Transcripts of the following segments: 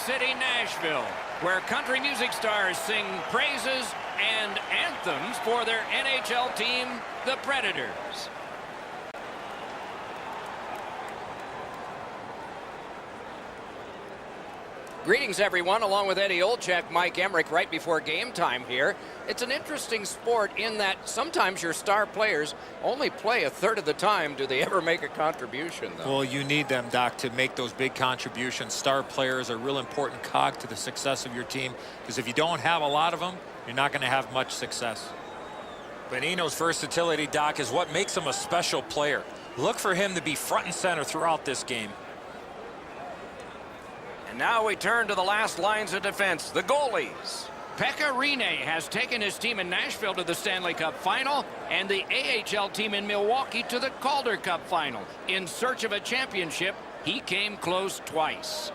city, Nashville, where country music stars sing praises and anthems for their NHL team, the Predators. Greetings, everyone. Along with Eddie Olczyk, Mike Emmerich, right before game time here. It's an interesting sport in that sometimes your star players only play a third of the time. Do they ever make a contribution, though? Well, you need them, Doc, to make those big contributions. Star players are a real important cog to the success of your team, because if you don't have a lot of them, you're not going to have much success. Bonino's versatility, Doc, is what makes him a special player. Look for him to be front and center throughout this game. And now we turn to the last lines of defense, the goalies. Pekka Rinne has taken his team in Nashville to the Stanley Cup Final and the AHL team in Milwaukee to the Calder Cup Final. In search of a championship, he came close twice.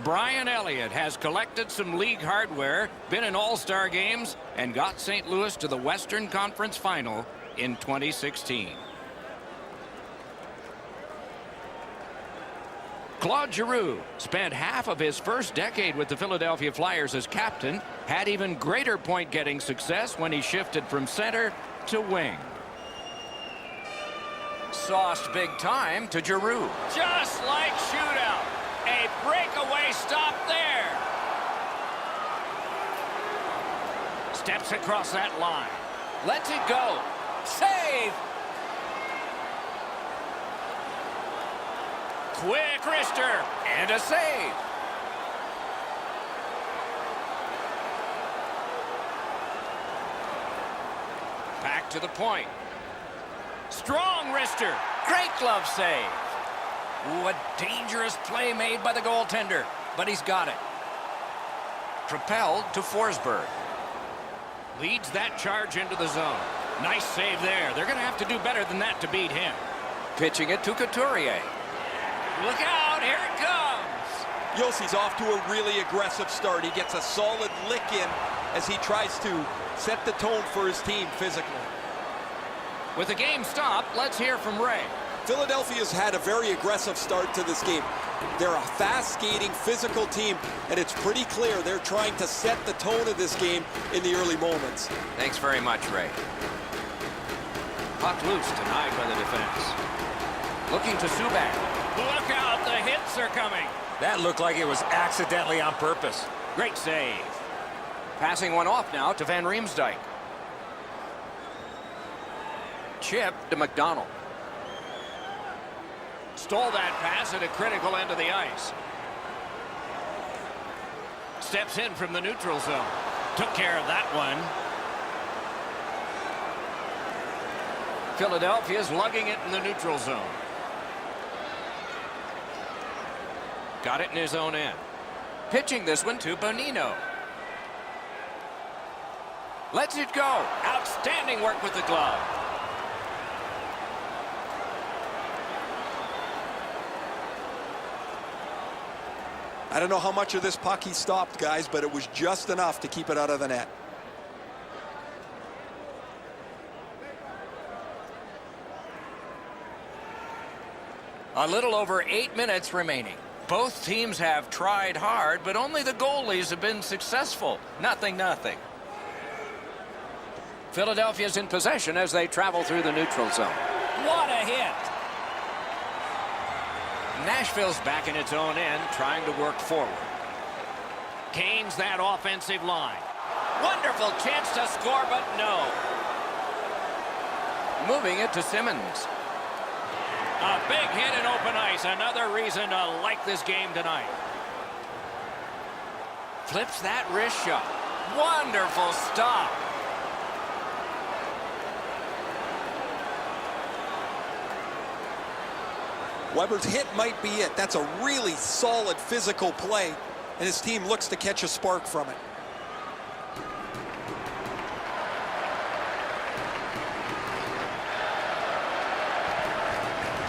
Brian Elliott has collected some league hardware, been in all-star games, and got St. Louis to the Western Conference Final in 2016. Claude Giroux spent half of his first decade with the Philadelphia Flyers as captain, had even greater point-getting success when he shifted from center to wing. Sauced big time to Giroux. Just like shootout. A breakaway stop there. Steps across that line. Lets it go. Save. Quick wrister, and a save. Back to the point. Strong wrister. Great glove save. Ooh, a dangerous play made by the goaltender, but he's got it. Propelled to Forsberg. Leads that charge into the zone. Nice save there. They're going to have to do better than that to beat him. Pitching it to Couturier. Look out, here it comes. Yossi's off to a really aggressive start. He gets a solid lick in as he tries to set the tone for his team physically. With the game stopped, let's hear from Ray. Philadelphia's had a very aggressive start to this game. They're a fast-skating, physical team, and it's pretty clear they're trying to set the tone of this game in the early moments. Thanks very much, Ray. Puck loose, denied by the defense. Looking to Subban. Look out, the hits are coming. That looked like it was accidentally on purpose. Great save. Passing one off now to Van Riemsdyk. Chip to McDonald. Stole that pass at a critical end of the ice. Steps in from the neutral zone. Took care of that one. Philadelphia's lugging it in the neutral zone. Got it in his own end. Pitching this one to Bonino. Lets it go. Outstanding work with the glove. I don't know how much of this puck he stopped, guys, but it was just enough to keep it out of the net. A little over 8 minutes remaining. Both teams have tried hard, but only the goalies have been successful. 0-0. Philadelphia's in possession as they travel through the neutral zone. What a hit! Nashville's back in its own end, trying to work forward. Gains that offensive line. Wonderful chance to score, but no. Moving it to Simmons. A big hit in open ice. Another reason to like this game tonight. Flips that wrist shot. Wonderful stop. Weber's hit might be it. That's a really solid physical play, and his team looks to catch a spark from it.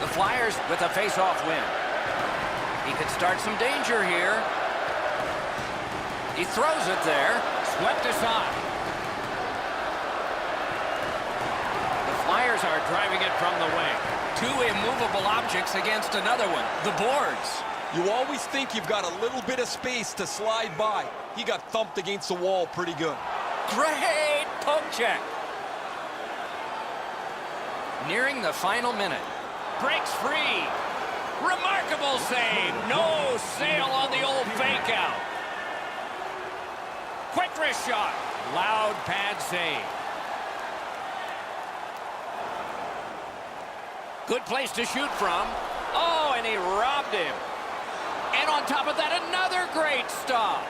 The Flyers with a face-off win. He could start some danger here. He throws it there. Swept aside. The Flyers are driving it from the wing. Two immovable objects against another one. The boards. You always think you've got a little bit of space to slide by. He got thumped against the wall pretty good. Great poke check. Nearing the final minute. Breaks free. Remarkable save. No sail on the old fake out. Quick wrist shot. Loud pad save. Good place to shoot from. Oh, and he robbed him. And on top of that, another great stop.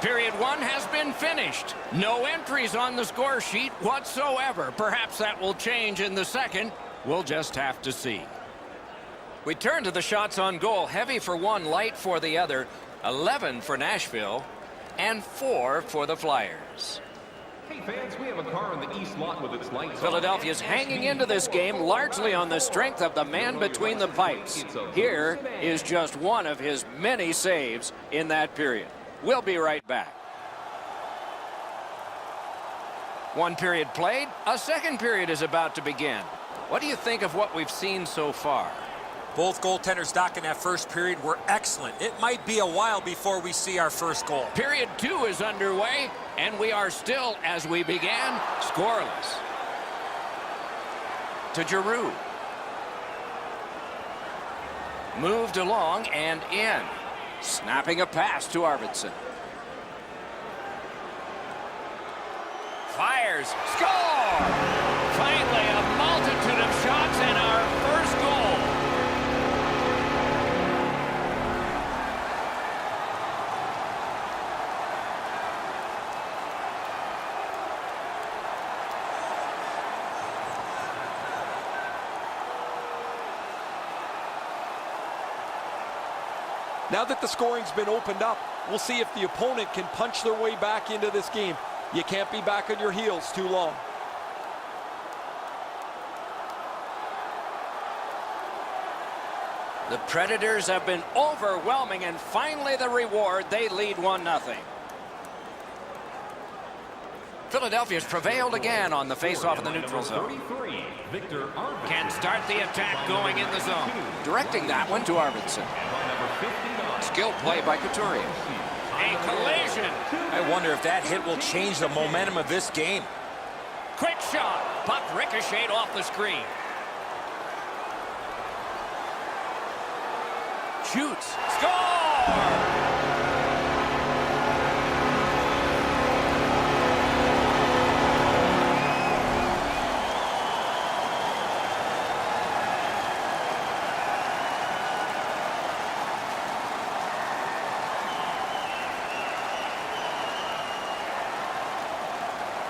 Period one has been finished. No entries on the score sheet whatsoever. Perhaps that will change in the second. We'll just have to see. We turn to the shots on goal. Heavy for one, light for the other. 11 for Nashville and 4 for the Flyers. Hey fans, we have a car in the east lot with its lights Philadelphia's hanging into this game largely on the strength of the man between the pipes. Here is just one of his many saves in that period. We'll be right back. One period played. A second period is about to begin. What do you think of what we've seen so far? Both goaltenders, Doc, in that first period were excellent. It might be a while before we see our first goal. Period two is underway, and we are still, as we began, scoreless. To Giroux. Moved along and in. Snapping a pass to Arvidsson. Fires. Score! Finally, a multitude of shots and our first goal. Now that the scoring's been opened up, we'll see if the opponent can punch their way back into this game. You can't be back on your heels too long. The Predators have been overwhelming, and finally the reward. They lead 1-0. Philadelphia's prevailed again on the face-off in the neutral zone. Can start the attack going in the zone. Directing that one to Arvidsson. Skill play by Couturier. A collision. I wonder if that hit will change the momentum of this game. Quick shot. Puck ricocheted off the screen. Shoots. Score!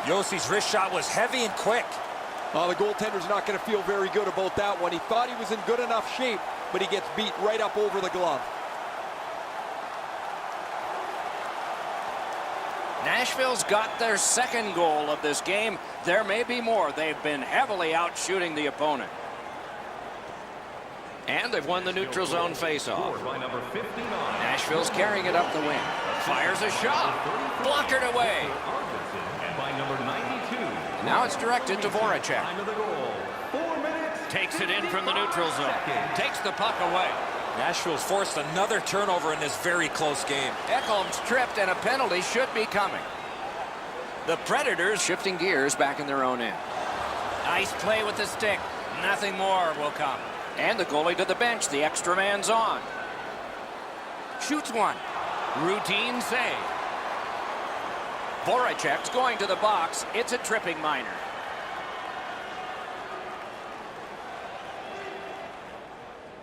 Yossi's wrist shot was heavy and quick. Well, the goaltender's not going to feel very good about that one. He thought he was in good enough shape, but he gets beat right up over the glove. Nashville's got their second goal of this game. There may be more. They've been heavily out shooting the opponent. And they've won the neutral zone faceoff. Nashville's carrying it up the wing. Fires a shot. Blockered away. Now it's directed to Voracek. Takes it in from the neutral zone. Takes the puck away. Nashville's forced another turnover in this very close game. Ekholm's tripped, and a penalty should be coming. The Predators shifting gears back in their own end. Nice play with the stick. Nothing more will come. And the goalie to the bench. The extra man's on. Shoots one. Routine save. Voracek's going to the box. It's a tripping minor.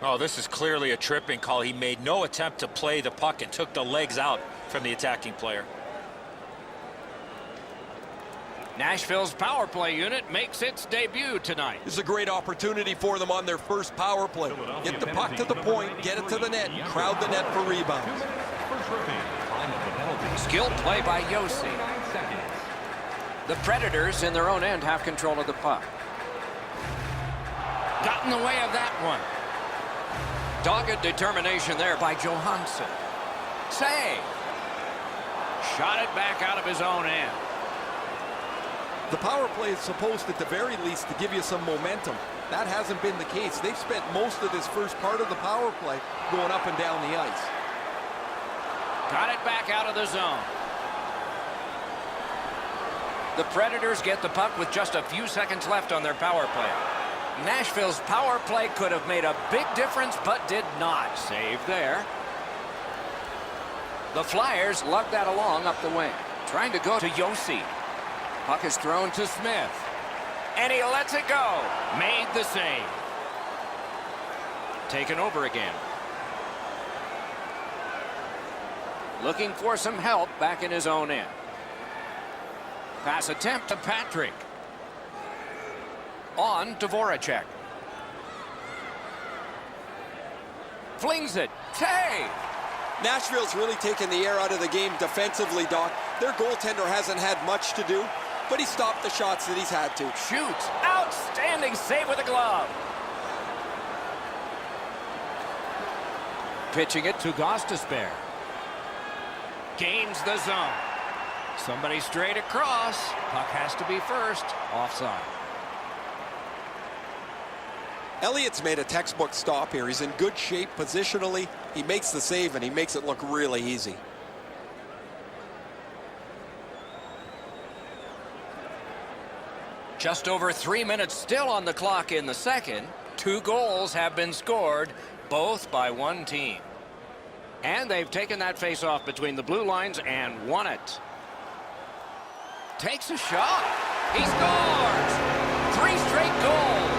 Oh, this is clearly a tripping call. He made no attempt to play the puck and took the legs out from the attacking player. Nashville's power play unit makes its debut tonight. This is a great opportunity for them on their first power play. Get the puck to the point, get it to the net, and crowd the net for rebounds. Skilled play by Josi. The Predators in their own end have control of the puck. Got in the way of that one. Dogged determination there by Johansson. Save. Shot it back out of his own end. The power play is supposed, at the very least, to give you some momentum. That hasn't been the case. They've spent most of this first part of the power play going up and down the ice. Got it back out of the zone. The Predators get the puck with just a few seconds left on their power play. Nashville's power play could have made a big difference, but did not. Save there. The Flyers lug that along up the wing. Trying to go to Yossi. Puck is thrown to Smith. And he lets it go. Made the save. Taken over again. Looking for some help back in his own end. Pass attempt to Patrick. On to Voracek. Flings it. Save! Nashville's really taken the air out of the game defensively, Doc. Their goaltender hasn't had much to do, but he stopped the shots that he's had to. Shoots. Outstanding save with a glove. Pitching it to Gostisbehere. Gains the zone. Somebody straight across. Puck has to be first. Offside. Elliott's made a textbook stop here. He's in good shape positionally. He makes the save, and he makes it look really easy. Just over 3 minutes still on the clock in the second. 2 goals have been scored, both by one team. And they've taken that face-off between the blue lines and won it. Takes a shot. He scores! 3 straight goals.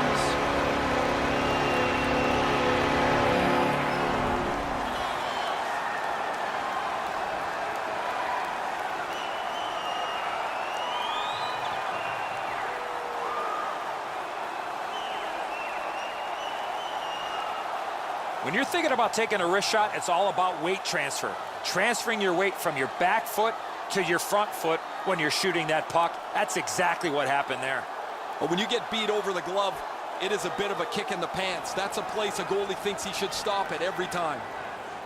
When you're thinking about taking a wrist shot, it's all about weight transfer. Transferring your weight from your back foot to your front foot when you're shooting that puck. That's exactly what happened there. But when you get beat over the glove, it is a bit of a kick in the pants. That's a place a goalie thinks he should stop it every time.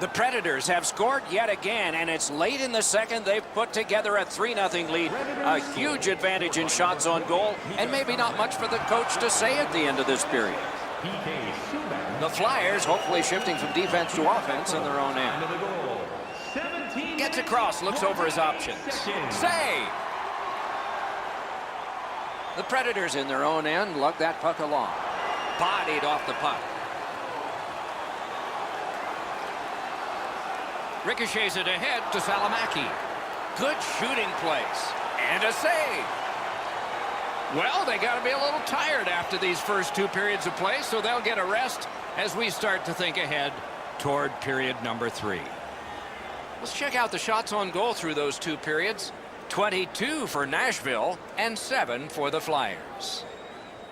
The Predators have scored yet again, and it's late in the second. They've put together a 3-0 lead. A huge advantage in shots on goal, and maybe not much for the coach to say at the end of this period. The Flyers hopefully shifting from defense to offense in their own end. Gets across, looks over his options. Save! The Predators in their own end lug that puck along. Bodied off the puck. Ricochets it ahead to Salamaki. Good shooting place. And a save. Well, they got to be a little tired after these first 2 periods of play, so they'll get a rest as we start to think ahead toward period number 3. Let's check out the shots on goal through those 2 periods. 22 for Nashville and 7 for the Flyers.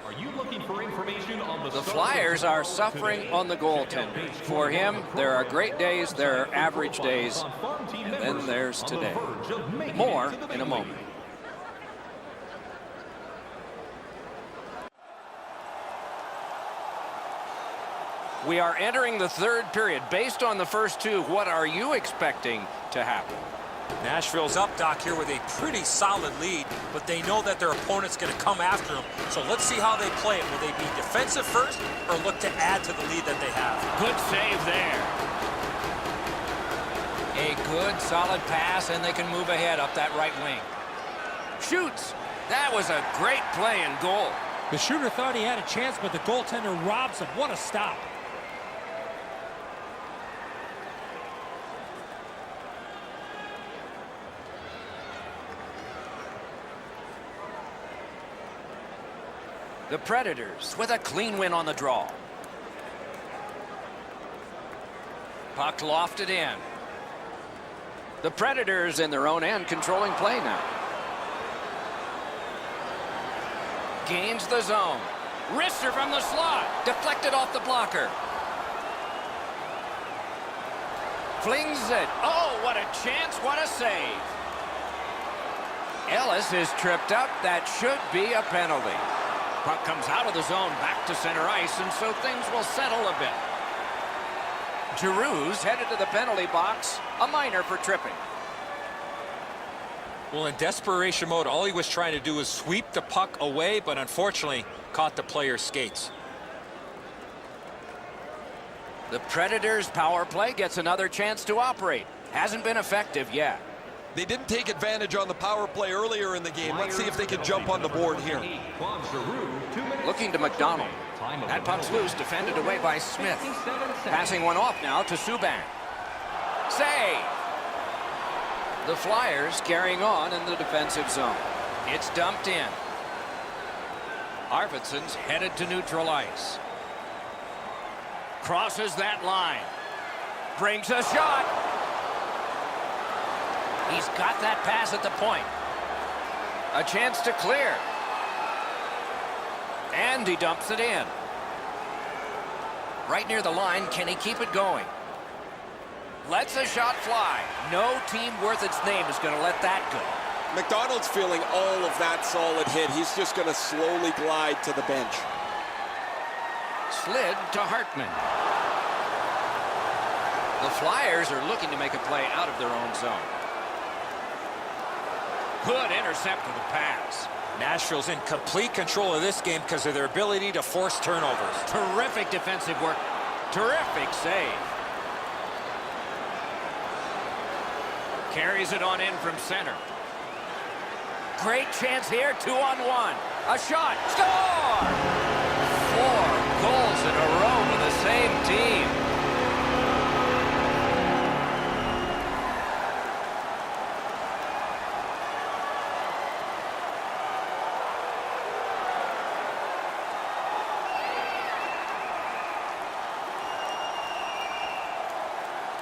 Are you looking for information on the Flyers are suffering on the goaltender. For him, there are great days, there are average days, and then there's today. More in a moment. We are entering the 3rd period. Based on the first 2, what are you expecting to happen? Nashville's up, Doc, here with a pretty solid lead, but they know that their opponent's going to come after them. So let's see how they play it. Will they be defensive first or look to add to the lead that they have? Good save there. A good, solid pass, and they can move ahead up that right wing. Shoots. That was a great play and goal. The shooter thought he had a chance, but the goaltender robs him. What a stop. The Predators with a clean win on the draw. Puck lofted in. The Predators in their own end controlling play now. Gains the zone. Wrister from the slot. Deflected off the blocker. Flings it. Oh, what a chance. What a save. Ellis is tripped up. That should be a penalty. Puck comes out of the zone back to center ice, and so things will settle a bit. Giroux's headed to the penalty box. A minor for tripping. Well, in desperation mode, all he was trying to do was sweep the puck away, but unfortunately caught the player's skates. The Predators' power play gets another chance to operate. Hasn't been effective yet. They didn't take advantage on the power play earlier in the game. Let's see if they can jump on the board here. Looking to McDonald. That puck's loose, defended away by Smith. Passing one off now to Subban. Save! The Flyers carrying on in the defensive zone. It's dumped in. Arvidsson's headed to neutral ice. Crosses that line. Brings a shot. He's got that pass at the point. A chance to clear. And he dumps it in. Right near the line, can he keep it going? Lets a shot fly. No team worth its name is going to let that go. McDonald's feeling all of that solid hit. He's just going to slowly glide to the bench. Slid to Hartman. The Flyers are looking to make a play out of their own zone. Good intercept of the pass. Nashville's in complete control of this game because of their ability to force turnovers. Terrific defensive work. Terrific save. Carries it on in from center. Great chance here, 2-on-1. A shot, score! 4 goals in a row to the same team.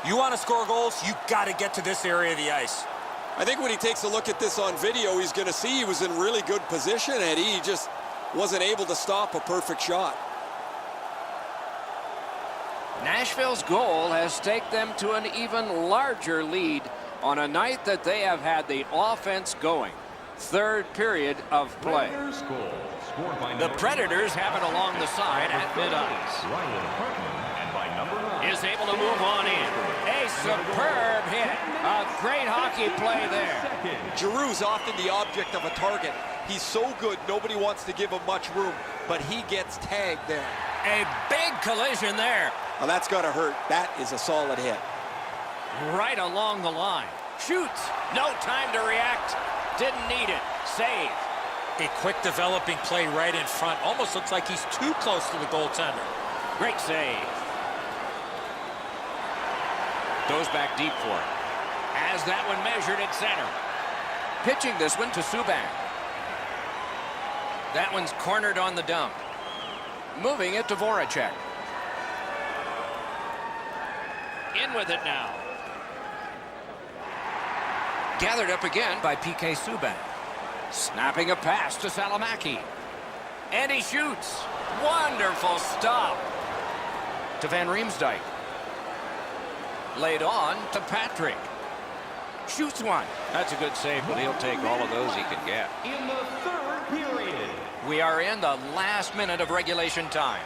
You want to score goals, you got to get to this area of the ice. I think when he takes a look at this on video, he's going to see he was in really good position, and he just wasn't able to stop a perfect shot. Nashville's goal has taken them to an even larger lead on a night that they have had the offense going. Third period of play. The Predators have it along the side at mid-ice. Is able to move on in. A superb hit. A great hockey play there. Giroux's often the object of a target. He's so good, nobody wants to give him much room, but he gets tagged there. A big collision there. Well, that's got to hurt. That is a solid hit. Right along the line. Shoots. No time to react. Didn't need it. Save. A quick developing play right in front. Almost looks like he's too close to the goaltender. Great save. Goes back deep for it. Has that one measured at center. Pitching this one to Subban. That one's cornered on the dump. Moving it to Voracek. In with it now. Gathered up again by P.K. Subban. Snapping a pass to Salomaki. And he shoots. Wonderful stop. To Van Riemsdyk. Laid on to Patrick. Shoots one. That's a good save, but he'll take all of those he can get. In the third period. We are in the last minute of regulation time.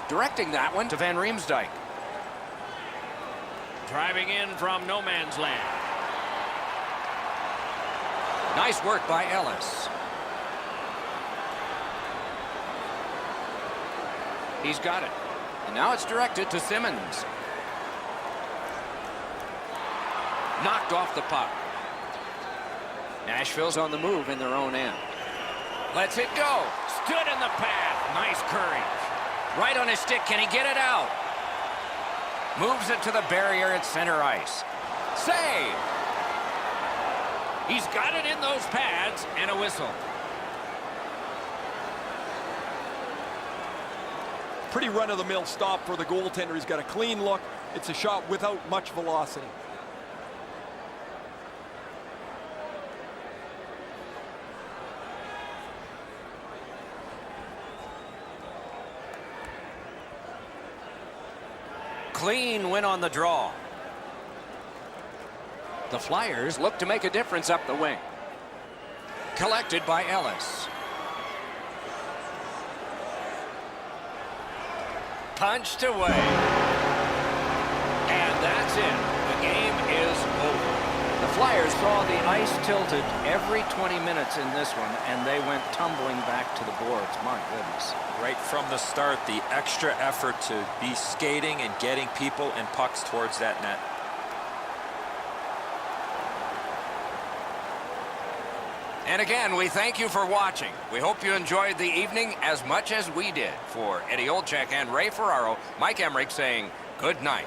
Directing that one to Van Riemsdyk. Driving in from no man's land. Nice work by Ellis. He's got it. And now it's directed to Simmons. Knocked off the puck. Nashville's on the move in their own end. Lets it go. Stood in the path. Nice courage. Right on his stick. Can he get it out? Moves it to the barrier at center ice. Save. He's got it in those pads and a whistle. Pretty run-of-the-mill stop for the goaltender. He's got a clean look. It's a shot without much velocity. Clean win on the draw. The Flyers look to make a difference up the wing. Collected by Ellis. Punched away. And that's it. The game is over. The Flyers players saw the ice tilted every 20 minutes in this one, and they went tumbling back to the boards. My goodness. Right from the start, the extra effort to be skating and getting people and pucks towards that net. And again, we thank you for watching. We hope you enjoyed the evening as much as we did. For Eddie Olczyk and Ray Ferraro, Mike Emmerich saying good night.